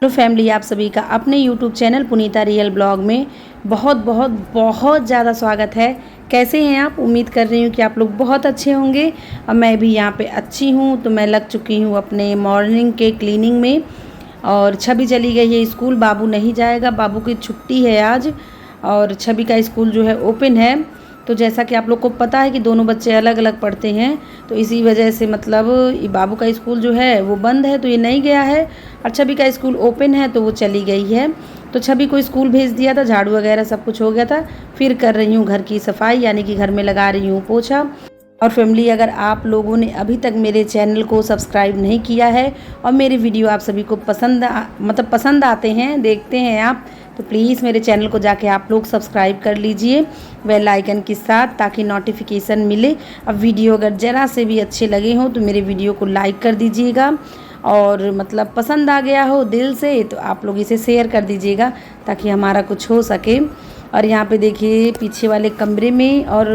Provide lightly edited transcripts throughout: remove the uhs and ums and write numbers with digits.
Hello family, आप सभी का अपने यूट्यूब चैनल पुनीता रियल ब्लॉग में बहुत बहुत बहुत ज़्यादा स्वागत है। कैसे हैं आप? उम्मीद कर रही हूँ कि आप लोग बहुत अच्छे होंगे और मैं भी यहाँ पे अच्छी हूँ। तो मैं लग चुकी हूँ अपने मॉर्निंग के क्लीनिंग में और छवि चली गई है स्कूल। बाबू नहीं जाएगा, बाबू की छुट्टी है आज और छवि का स्कूल जो है ओपन है। तो जैसा कि आप लोग को पता है कि दोनों बच्चे अलग अलग पढ़ते हैं, तो इसी वजह से मतलब बाबू का स्कूल जो है वो बंद है तो ये नहीं गया है और छवि का स्कूल ओपन है तो वो चली गई है। तो छवि को स्कूल भेज दिया था, झाड़ू वगैरह सब कुछ हो गया था। फिर कर रही हूँ घर की सफाई, यानी कि घर में लगा रही हूँ पोछा। और फैमिली, अगर आप लोगों ने अभी तक मेरे चैनल को सब्सक्राइब नहीं किया है और मेरे वीडियो आप सभी को पसंद आते हैं, देखते हैं आप, तो प्लीज़ मेरे चैनल को जाके आप लोग सब्सक्राइब कर लीजिए बेल आइकन के साथ, ताकि नोटिफिकेशन मिले। अब वीडियो अगर ज़रा से भी अच्छे लगे हों तो मेरे वीडियो को लाइक कर दीजिएगा और मतलब पसंद आ गया हो दिल से तो आप लोग इसे शेयर कर दीजिएगा ताकि हमारा कुछ हो सके। और यहाँ पे देखिए पीछे वाले कमरे में और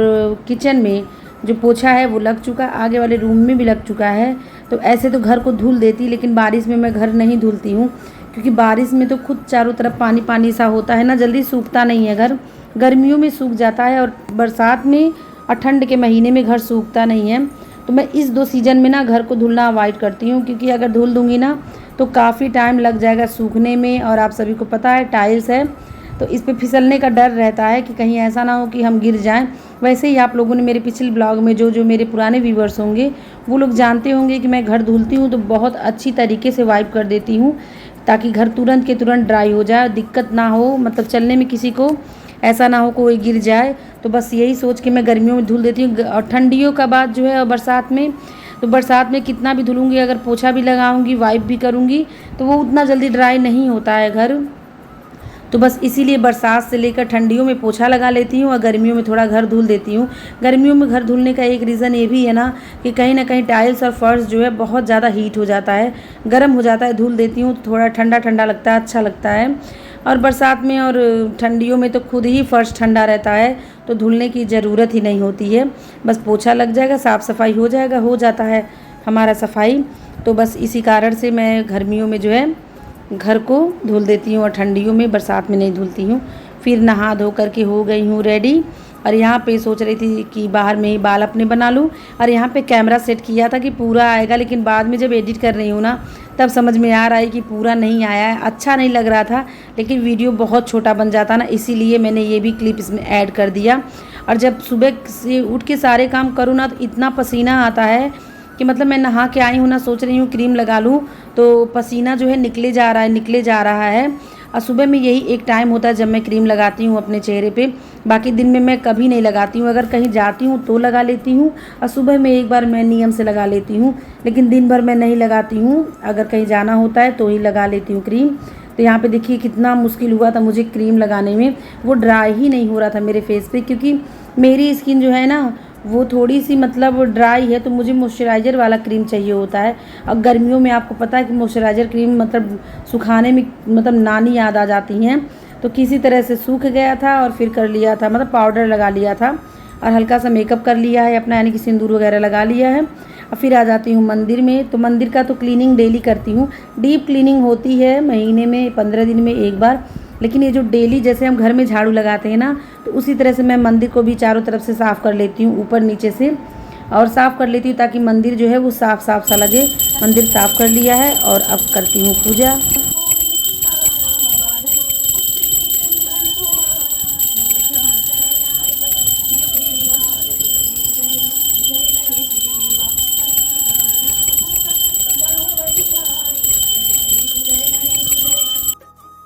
किचन में जो पोछा है वो लग चुका, आगे वाले रूम में भी लग चुका है। तो ऐसे तो घर को धुल देती, लेकिन बारिश में मैं घर नहीं धुलती हूँ क्योंकि बारिश में तो खुद चारों तरफ पानी पानी सा होता है ना, जल्दी सूखता नहीं है घर। गर्मियों में सूख जाता है और बरसात में और ठंड के महीने में घर सूखता नहीं है। तो मैं इस दो सीज़न में ना घर को धुलना अवॉइड करती हूँ, क्योंकि अगर धुल दूँगी ना तो काफ़ी टाइम लग जाएगा सूखने में। और आप सभी को पता है टाइल्स है तो इस पे फिसलने का डर रहता है कि कहीं ऐसा ना हो कि हम गिर जाएं। वैसे ही आप लोगों ने मेरे पिछले ब्लॉग में जो जो मेरे पुराने व्यूवर्स होंगे वो लोग जानते होंगे कि मैं घर धुलती हूँ तो बहुत अच्छी तरीके से वाइप कर देती हूँ ताकि घर तुरंत के तुरंत ड्राई हो जाए, दिक्कत ना हो, मतलब चलने में किसी को ऐसा ना हो कोई गिर जाए। तो बस यही सोच के मैं गर्मियों में धुल देती हूँ। और ठंडियों का बाद जो है और बरसात में, तो बरसात में कितना भी धुलूँगी, अगर पोछा भी लगाऊँगी वाइप भी करूँगी तो वो उतना जल्दी ड्राई नहीं होता है घर। तो बस इसीलिए बरसात से लेकर ठंडियों में पोछा लगा लेती हूँ और गर्मियों में थोड़ा घर धुल देती हूँ। गर्मियों में घर धुलने का एक रीज़न ये भी है ना कि कहीं ना कहीं टाइल्स और फर्श जो है बहुत ज़्यादा हीट हो जाता है, गर्म हो जाता है। धुल देती हूँ तो थोड़ा ठंडा ठंडा लगता है, अच्छा लगता है। और बरसात में और ठंडियों में तो खुद ही फर्श ठंडा रहता है तो धुलने की ज़रूरत ही नहीं होती है। बस पोछा लग जाएगा, साफ़ सफाई हो जाएगा, हो जाता है हमारा सफाई। तो बस इसी कारण से मैं गर्मियों में जो है घर को धुल देती हूँ और ठंडियों में, बरसात में नहीं धुलती हूँ। फिर नहा धो करके हो गई हूँ रेडी और यहाँ पे सोच रही थी कि बाहर में ही बाल अपने बना लूँ। और यहाँ पे कैमरा सेट किया था कि पूरा आएगा, लेकिन बाद में जब एडिट कर रही हूँ ना तब समझ में आ रहा है कि पूरा नहीं आया है, अच्छा नहीं लग रहा था, लेकिन वीडियो बहुत छोटा बन जाता ना, इसीलिए मैंने ये भी क्लिप इसमें ऐड कर दिया। और जब सुबह से उठ के सारे काम करूँ ना तो इतना पसीना आता है कि मतलब मैं नहा के आई हूँ ना, सोच रही हूँ क्रीम लगा लूँ तो पसीना जो है निकले जा रहा है। और सुबह में यही एक टाइम होता है जब मैं क्रीम लगाती हूँ अपने चेहरे पे, बाकी दिन में मैं कभी नहीं लगाती हूँ। अगर कहीं जाती हूँ तो लगा लेती हूँ और सुबह में एक बार मैं नियम से लगा लेती हूँ, लेकिन दिन भर मैं नहीं लगाती हूँ। अगर कहीं जाना होता है तो ही लगा लेती हूँ क्रीम। तो यहाँ पे देखिए कितना मुश्किल हुआ था मुझे क्रीम लगाने में, वो ड्राई ही नहीं हो रहा था मेरे फेस पे, क्योंकि मेरी स्किन जो है ना वो थोड़ी सी मतलब ड्राई है, तो मुझे मॉइस्चराइज़र वाला क्रीम चाहिए होता है। और गर्मियों में आपको पता है कि मॉइस्चराइज़र क्रीम मतलब सुखाने में मतलब नानी याद आ जाती हैं। तो किसी तरह से सूख गया था और फिर कर लिया था, मतलब पाउडर लगा लिया था और हल्का सा मेकअप कर लिया है अपना, यानी कि सिंदूर वगैरह लगा लिया है। और फिर आ जाती हूँ मंदिर में। तो मंदिर का तो क्लीनिंग डेली करती हूँ, डीप क्लीनिंग होती है महीने में 15 दिन में एक बार, लेकिन ये जो डेली जैसे हम घर में झाड़ू लगाते हैं ना तो उसी तरह से मैं मंदिर को भी चारों तरफ से साफ़ कर लेती हूँ, ऊपर नीचे से, और साफ़ कर लेती हूँ ताकि मंदिर जो है वो साफ़ साफ़ सा लगे। मंदिर साफ़ कर लिया है और अब करती हूँ पूजा।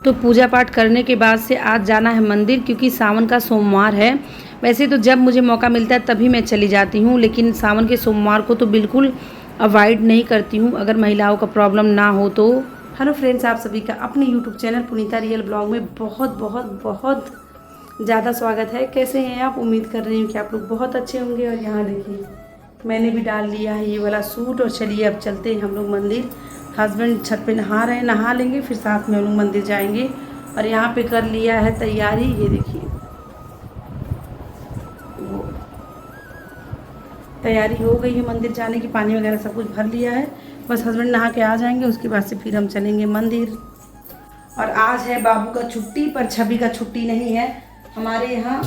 तो पूजा पाठ करने के बाद से आज जाना है मंदिर, क्योंकि सावन का सोमवार है। वैसे तो जब मुझे मौका मिलता है तभी मैं चली जाती हूँ, लेकिन सावन के सोमवार को तो बिल्कुल अवॉइड नहीं करती हूँ अगर महिलाओं का प्रॉब्लम ना हो तो। हेलो फ्रेंड्स, आप सभी का अपने यूट्यूब चैनल पुनीता रियल ब्लॉग में बहुत बहुत बहुत ज़्यादा स्वागत है। कैसे हैं आप? उम्मीद कर रही हूँ कि आप लोग बहुत अच्छे होंगे। और यहाँ देखिए मैंने भी डाल लिया है ये वाला सूट और चलिए अब चलते हैं हम लोग मंदिर। हस्बैंड छत पे नहा रहे हैं, नहा लेंगे फिर साथ में हम लोग मंदिर जाएंगे। और यहाँ पे कर लिया है तैयारी, ये देखिए वो तैयारी हो गई है मंदिर जाने की, पानी वगैरह सब कुछ भर लिया है। बस हस्बैंड नहा के आ जाएंगे, उसके बाद से फिर हम चलेंगे मंदिर। और आज है बाबू का छुट्टी, पर छवि का छुट्टी नहीं है। हमारे यहाँ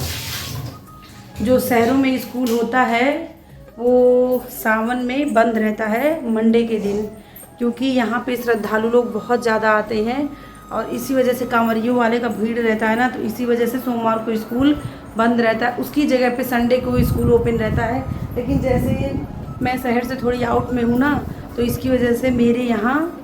जो शहरों में स्कूल होता है वो सावन में बंद रहता है मंडे के दिन, क्योंकि यहाँ पे श्रद्धालु लोग बहुत ज़्यादा आते हैं और इसी वजह से कांवरियों वाले का भीड़ रहता है ना, तो इसी वजह से सोमवार को स्कूल बंद रहता है। उसकी जगह पे संडे को स्कूल ओपन रहता है। लेकिन जैसे मैं शहर से थोड़ी आउट में हूँ ना, तो इसकी वजह से मेरे यहाँ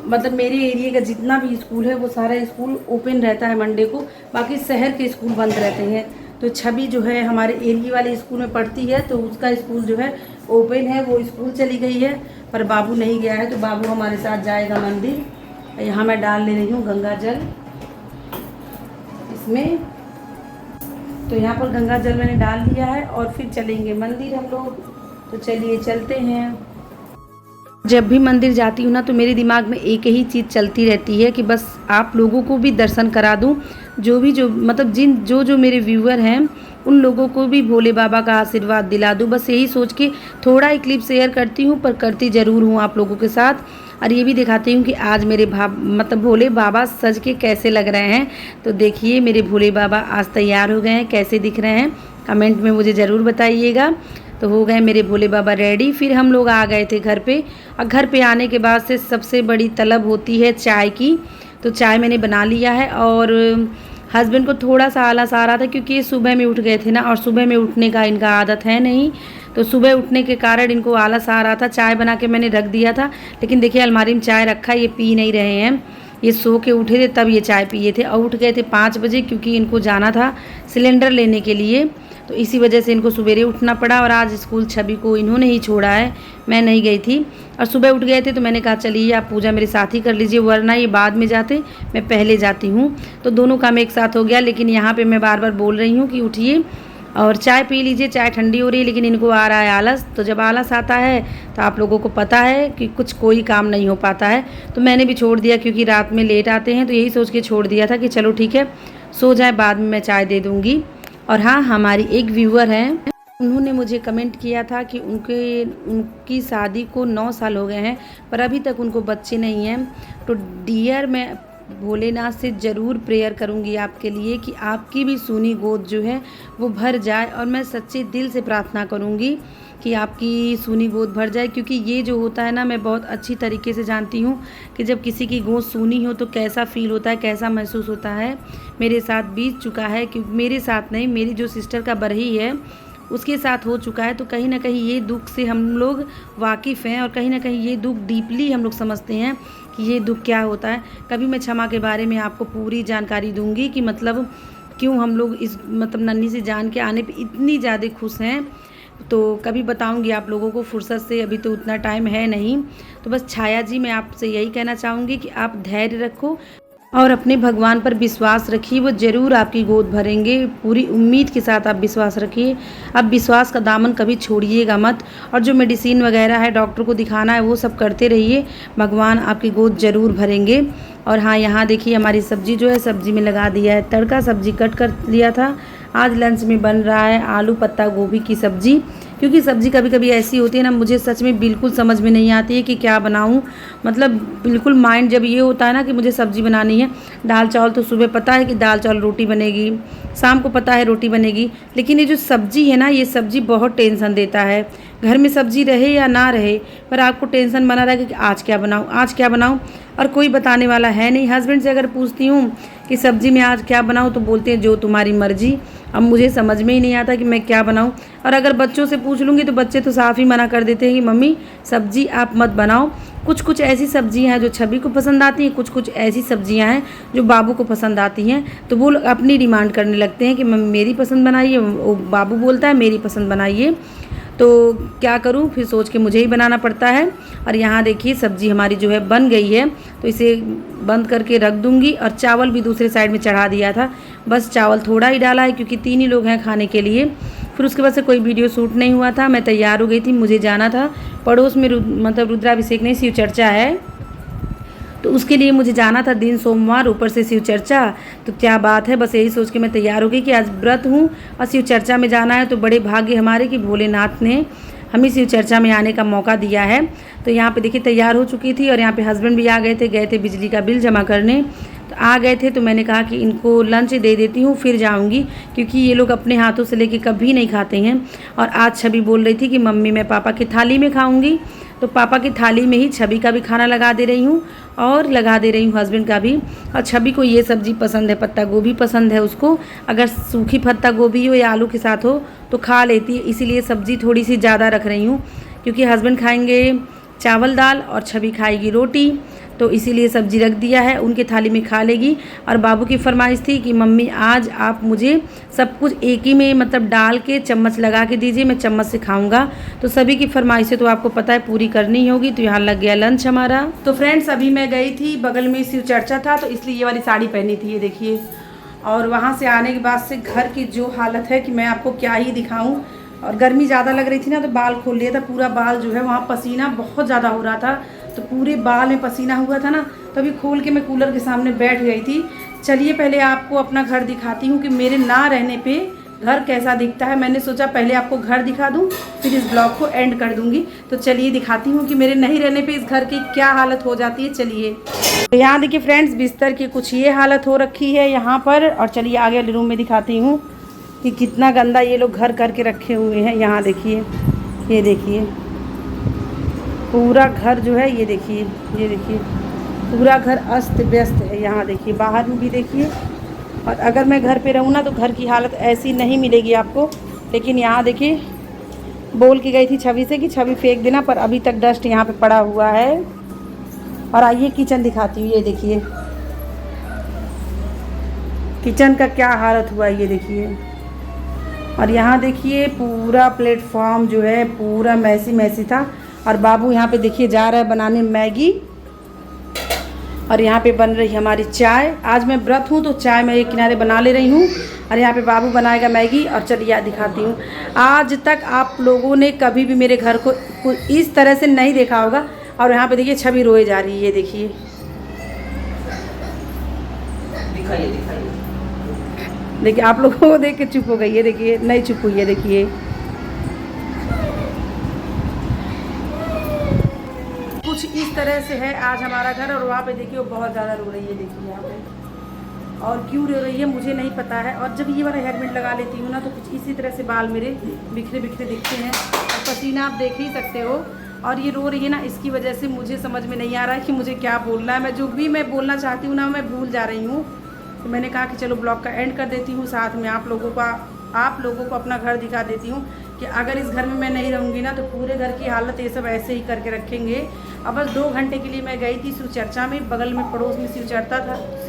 मतलब मेरे एरिया का जितना भी स्कूल है वो सारा स्कूल ओपन रहता है मंडे को, बाकी शहर के स्कूल बंद रहते हैं। तो छवि जो है हमारे एरिया वाले स्कूल में पढ़ती है, तो उसका स्कूल जो है ओपन है, वो स्कूल चली गई है, पर बाबू नहीं गया है। तो बाबू हमारे साथ जाएगा मंदिर। यहाँ मैं डाल ले रही हूँ गंगा जल इसमें, तो यहाँ पर गंगा जल मैंने डाल दिया है और फिर चलेंगे मंदिर हम लोग। तो चलिए चलते हैं। जब भी मंदिर जाती हूँ ना, तो मेरे दिमाग में एक ही चीज़ चलती रहती है कि बस आप लोगों को भी दर्शन करा दूँ, जो मतलब जो मेरे व्यूअर हैं उन लोगों को भी भोले बाबा का आशीर्वाद दिला दूँ। बस यही सोच के थोड़ा ही क्लिप शेयर करती हूँ, पर करती ज़रूर हूँ आप लोगों के साथ। और ये भी दिखाती हूँ कि आज मेरे मतलब भोले बाबा सज के कैसे लग रहे हैं। तो देखिए मेरे भोले बाबा आज तैयार हो गए हैं, कैसे दिख रहे हैं कमेंट में मुझे ज़रूर बताइएगा। तो हो गए मेरे भोले बाबा रेडी। फिर हम लोग आ गए थे घर पे, और घर पे आने के बाद से सबसे बड़ी तलब होती है चाय की। तो चाय मैंने बना लिया है, और हस्बैंड को थोड़ा सा आलस आ रहा था क्योंकि ये सुबह में उठ गए थे ना, और सुबह में उठने का इनका आदत है नहीं, तो सुबह उठने के कारण इनको आलस आ रहा था। चाय बना के मैंने रख दिया था, लेकिन देखिए अलमारी में चाय रखा, ये पी नहीं रहे हैं। ये सो के उठे थे तब ये चाय पिए थे, और उठ गए थे 5 बजे क्योंकि इनको जाना था सिलेंडर लेने के लिए, तो इसी वजह से इनको सवेरे उठना पड़ा। और आज स्कूल छवि को इन्होंने ही छोड़ा है, मैं नहीं गई थी। और सुबह उठ गए थे तो मैंने कहा चलिए आप पूजा मेरे साथ ही कर लीजिए, वरना ये बाद में जाते, मैं पहले जाती हूँ। तो दोनों काम एक साथ हो गया। लेकिन यहाँ पे मैं बार बार बोल रही हूँ कि उठिए और चाय पी लीजिए, चाय ठंडी हो रही है, लेकिन इनको आ रहा है आलस। तो जब आलस आता है तो आप लोगों को पता है कि कोई काम नहीं हो पाता है। तो मैंने भी छोड़ दिया, क्योंकि रात में लेट आते हैं, तो यही सोच के छोड़ दिया था कि चलो ठीक है सो जाए, बाद में मैं चाय दे दूँगी। और हाँ, हमारी एक व्यूअर हैं, उन्होंने मुझे कमेंट किया था कि उनकी शादी को 9 साल हो गए हैं, पर अभी तक उनको बच्चे नहीं हैं। तो डियर, मैं भोलेनाथ से ज़रूर प्रेयर करूंगी आपके लिए कि आपकी भी सूनी गोद जो है वो भर जाए, और मैं सच्चे दिल से प्रार्थना करूंगी कि आपकी सूनी गोद भर जाए। क्योंकि ये जो होता है ना, मैं बहुत अच्छी तरीके से जानती हूँ कि जब किसी की गोद सूनी हो तो कैसा फ़ील होता है, कैसा महसूस होता है। मेरे साथ बीत चुका है, क्योंकि मेरे साथ नहीं, मेरी जो सिस्टर का बरही है उसके साथ हो चुका है। तो कहीं ना कहीं ये दुख से हम लोग वाकिफ़ हैं, और कहीं ना कहीं ये दुख डीपली हम लोग समझते हैं कि ये दुख क्या होता है। कभी मैं क्षमा के बारे में आपको पूरी जानकारी दूंगी कि मतलब क्यों हम लोग इस मतलब नन्ही से जान के आने पे इतनी ज़्यादा खुश हैं, तो कभी बताऊंगी आप लोगों को फुर्सत से, अभी तो उतना टाइम है नहीं। तो बस छाया जी, मैं आपसे यही कहना चाहूँगी कि आप धैर्य रखो और अपने भगवान पर विश्वास रखिए, वो ज़रूर आपकी गोद भरेंगे। पूरी उम्मीद के साथ आप विश्वास रखिए, आप विश्वास का दामन कभी छोड़िएगा मत। और जो मेडिसिन वगैरह है, डॉक्टर को दिखाना है, वो सब करते रहिए, भगवान आपकी गोद ज़रूर भरेंगे। और हाँ, यहाँ देखिए हमारी सब्ज़ी जो है, सब्ज़ी में लगा दिया है तड़का, सब्ज़ी कट कर लिया था। आज लंच में बन रहा है आलू पत्ता गोभी की सब्ज़ी, क्योंकि सब्ज़ी कभी कभी ऐसी होती है ना, मुझे सच में बिल्कुल समझ में नहीं आती है कि क्या बनाऊं। मतलब बिल्कुल माइंड जब ये होता है ना कि मुझे सब्ज़ी बनानी है, दाल चावल तो सुबह पता है कि दाल चावल रोटी बनेगी, शाम को पता है रोटी बनेगी, लेकिन ये जो सब्ज़ी है ना, ये सब्ज़ी बहुत टेंशन देता है। घर में सब्ज़ी रहे या ना रहे, पर आपको टेंशन बना रहेगा कि आज क्या बनाऊँ, आज क्या बनाऊँ, और कोई बताने वाला है नहीं। हस्बैंड से अगर पूछती हूँ कि सब्ज़ी में आज क्या बनाऊँ, तो बोलते हैं जो तुम्हारी मर्ज़ी। अब मुझे समझ में ही नहीं आता कि मैं क्या बनाऊँ। और अगर बच्चों से पूछ लूँगी तो बच्चे तो साफ़ ही मना कर देते हैं कि मम्मी सब्ज़ी आप मत बनाओ। कुछ ऐसी सब्जियां हैं जो छवि को पसंद आती हैं, कुछ ऐसी सब्जियां हैं जो बाबू को पसंद आती हैं। तो वो अपनी डिमांड करने लगते हैं कि मम्मी मेरी पसंद बनाइए, वो बाबू बोलता है मेरी पसंद बनाइए। तो क्या करूं, फिर सोच के मुझे ही बनाना पड़ता है। और यहाँ देखिए सब्ज़ी हमारी जो है बन गई है, तो इसे बंद करके रख दूंगी। और चावल भी दूसरे साइड में चढ़ा दिया था, बस चावल थोड़ा ही डाला है क्योंकि 3 ही लोग हैं खाने के लिए। फिर उसके बाद से कोई वीडियो शूट नहीं हुआ था, मैं तैयार हो गई थी, मुझे जाना था पड़ोस में, मतलब रुद्राभिषेक नहीं, शिव चर्चा है, तो उसके लिए मुझे जाना था। दिन सोमवार, ऊपर से शिव चर्चा, तो क्या बात है। बस यही सोच के मैं तैयार हो गई कि आज व्रत हूँ और शिव चर्चा में जाना है। तो बड़े भाग्य हमारे कि भोलेनाथ ने हमें शिव चर्चा में आने का मौका दिया है। तो यहाँ पे देखिए तैयार हो चुकी थी और यहाँ पे हस्बैंड भी आ गए थे बिजली का बिल जमा करने। तो आ गए थे तो मैंने कहा कि इनको लंच दे देती हूँ फिर जाऊँगी, क्योंकि ये लोग अपने हाथों से लेके कभी नहीं खाते हैं। और आज छवि बोल रही थी कि मम्मी मैं पापा की थाली में खाऊँगी, तो पापा की थाली में ही छवि का भी खाना लगा दे रही हूँ और लगा दे रही हूँ हस्बैंड का भी। और छवि को ये सब्ज़ी पसंद है, पत्ता गोभी पसंद है उसको। अगर सूखी पत्ता गोभी हो या आलू के साथ हो तो खा लेती है, इसीलिए सब्ज़ी थोड़ी सी ज़्यादा रख रही हूँ, क्योंकि हस्बैंड खाएंगे चावल दाल और छवि खाएगी रोटी, तो इसीलिए सब्ज़ी रख दिया है। उनके थाली में खा लेगी। और बाबू की फरमाइश थी कि मम्मी आज आप मुझे सब कुछ एक ही में मतलब डाल के चम्मच लगा के दीजिए, मैं चम्मच से खाऊंगा। तो सभी की फरमाइशें तो आपको पता है पूरी करनी होगी। तो यहाँ लग गया लंच हमारा। तो फ्रेंड्स अभी मैं गई थी, बगल में शिव चर्चा था तो इसलिए ये वाली साड़ी पहनी थी, ये देखिए। और वहाँ से आने के बाद से घर की जो हालत है कि मैं आपको क्या ही दिखाऊँ। और गर्मी ज़्यादा लग रही थी ना तो बाल खोल लिया था, पूरा बाल जो है वहाँ पसीना बहुत ज़्यादा हो रहा था, तो पूरे बाल में पसीना हुआ था ना, तो अभी खोल के मैं कूलर के सामने बैठ गई थी। चलिए पहले आपको अपना घर दिखाती हूँ कि मेरे ना रहने पे घर कैसा दिखता है। मैंने सोचा पहले आपको घर दिखा दूँ फिर इस ब्लॉग को एंड कर दूँगी। तो चलिए दिखाती हूँ कि मेरे नहीं रहने पे इस घर की क्या हालत हो जाती है। चलिए तो यहाँ देखिए फ्रेंड्स, बिस्तर की कुछ ये हालत हो रखी है यहाँ पर। और चलिए आगे वाले रूम में दिखाती हूँ कि कितना गंदा ये लोग घर करके रखे हुए हैं। यहाँ देखिए, ये देखिए पूरा घर जो है, ये देखिए पूरा घर अस्त व्यस्त है। यहाँ देखिए बाहर में भी देखिए। और अगर मैं घर पे रहूँ ना तो घर की हालत ऐसी नहीं मिलेगी आपको। लेकिन यहाँ देखिए बोल के गई थी छवि से कि छवि फेंक देना, पर अभी तक डस्ट यहाँ पे पड़ा हुआ है। और आइए किचन दिखाती हूँ, ये देखिए किचन का क्या हालत हुआ है, ये देखिए। और यहाँ देखिए पूरा प्लेटफॉर्म जो है पूरा मैसी था। और बाबू यहाँ पे देखिए जा रहा है बनाने मैगी। और यहाँ पे बन रही हमारी चाय। आज मैं व्रत हूँ तो चाय मैं एक किनारे बना ले रही हूँ और यहाँ पे बाबू बनाएगा मैगी। और चलिए दिखाती हूँ, आज तक आप लोगों ने कभी भी मेरे घर को इस तरह से नहीं देखा होगा। और यहाँ पे देखिए छवि रोए जा रही है, ये देखिए। देखिए आप लोगों को देख के चुप हो गई है, देखिए नहीं चुप हुई है, देखिए कुछ इस तरह से है आज हमारा घर। और वहाँ पे देखिए वो बहुत ज़्यादा रो रही है, देखिए यहाँ पे। और क्यों रो रही है मुझे नहीं पता है। और जब ये वाला हेलमेट लगा लेती हूँ ना तो कुछ इसी तरह से बाल मेरे बिखरे दिखते हैं और पसीना आप देख ही सकते हो। और ये रो रही है ना, इसकी वजह से मुझे समझ में नहीं आ रहा है कि मुझे क्या बोलना है। मैं जो भी मैं बोलना चाहती हूँ ना मैं भूल जा रही हूँ। तो मैंने कहा कि चलो ब्लॉग का एंड कर देती हूँ, साथ में आप लोगों को अपना घर दिखा देती हूँ कि अगर इस घर में मैं नहीं रहूँगी ना तो पूरे घर की हालत ये सब ऐसे ही करके रखेंगे। अब बस 2 घंटे के लिए मैं गई थी शिव चर्चा में, बगल में पड़ोस में शिव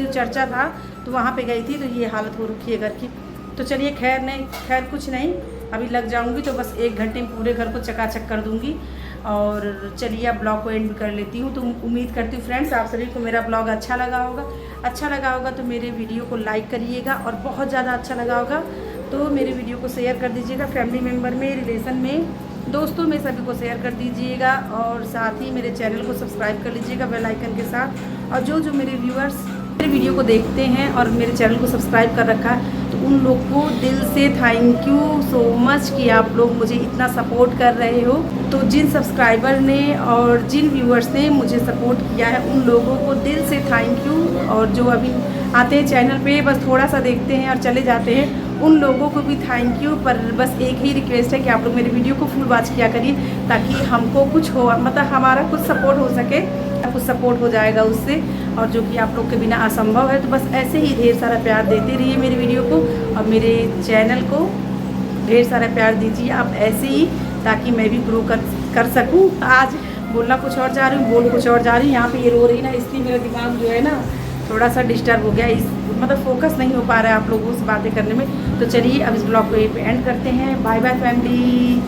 चर्चा था तो वहाँ पे गई थी। तो ये हालत हो रखी है घर की। तो चलिए खैर कुछ नहीं, अभी लग जाऊँगी तो बस 1 घंटे में पूरे घर को चकाचक कर दूँगी। और चलिए अब ब्लॉग को एंड कर लेती हूँ। तो उम्मीद करती हूँ फ्रेंड्स आप सभी को मेरा ब्लॉग अच्छा लगा होगा तो मेरे वीडियो को लाइक करिएगा। और बहुत ज़्यादा अच्छा लगा होगा तो मेरे वीडियो को शेयर कर दीजिएगा, फैमिली मेम्बर में, रिलेशन में, दोस्तों में सभी को शेयर कर दीजिएगा। और साथ ही मेरे चैनल को सब्सक्राइब कर लीजिएगा बेल आइकन के साथ। और जो मेरे व्यूअर्स मेरे वीडियो को देखते हैं और मेरे चैनल को सब्सक्राइब कर रखा है तो उन लोग को दिल से थैंक यू सो मच कि आप लोग मुझे इतना सपोर्ट कर रहे हो। तो जिन सब्सक्राइबर ने और जिन व्यूअर्स ने मुझे सपोर्ट किया है उन लोगों को दिल से थैंक यू। और जो अभी आते हैं चैनल पे बस थोड़ा सा देखते हैं और चले जाते हैं उन लोगों को भी थैंक यू। पर बस एक ही रिक्वेस्ट है कि आप लोग मेरे वीडियो को फुल वॉच किया करिए ताकि हमको कुछ हो, मतलब हमारा कुछ सपोर्ट हो सके, कुछ सपोर्ट हो जाएगा उससे। और जो कि आप लोग के बिना असंभव है। तो बस ऐसे ही ढेर सारा प्यार देते रहिए मेरे वीडियो को और मेरे चैनल को ढेर सारा प्यार दीजिए आप ऐसे ही, ताकि मैं भी ग्रो कर सकूं। आज बोलना कुछ और जा रही हूँ, बोल कुछ और जा रही हूँ। यहाँ पे ये रो रही ना, इसलिए मेरा दिमाग जो है ना थोड़ा सा डिस्टर्ब हो गया, मतलब फोकस नहीं हो पा रहा है आप लोगों से बातें करने में। तो चलिए अब इस ब्लॉग को यहीं पे एंड करते हैं। Bye bye family.